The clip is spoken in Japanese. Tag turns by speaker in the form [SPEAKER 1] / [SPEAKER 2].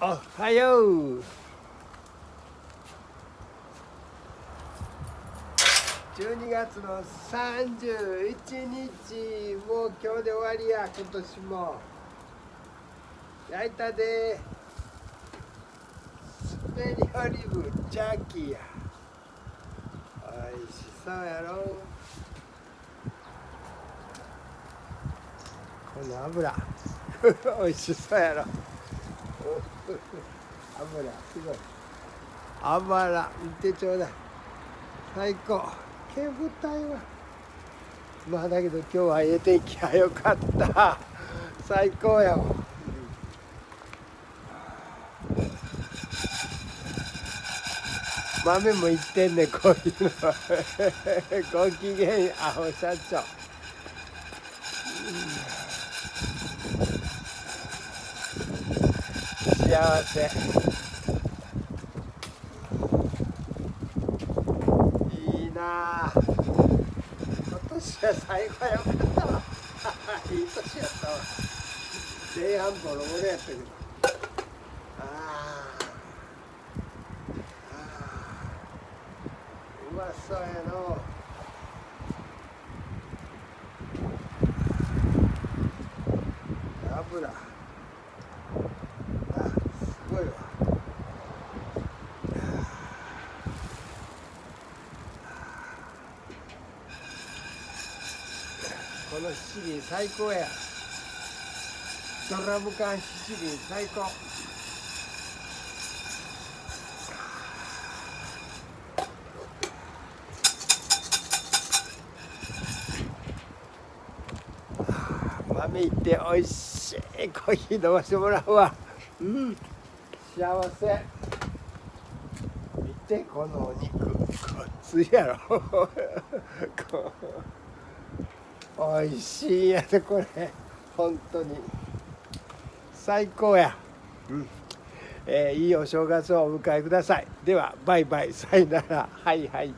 [SPEAKER 1] おはよう。12月の31日、もう今日で終わりや。今年も焼いたで。スペリオリブジャーキーや。おいしそうやろ。この油おいしそうやろ。油すごい。油見てちょうだい。最高。煙たいわ。まあだけど今日はええ天気や。よかった。最高やわ。豆もいってんね、こういうの。ご機嫌アホ社長。幸せ。いいなあ。今年は最後はよかったわ。いい年やったわ。前半ボロボロやったけど。うまそうやの。油。すごいわ。この七輪最高や。ドラム缶七輪最高。豆いっておいしいコーヒー飲ませてもらうわ。幸せ。見てこのお肉、ごっついやろ。おいしいやでこれ。本当に最高や。いいお正月をお迎えください。ではバイバイ、さよなら。はいはい。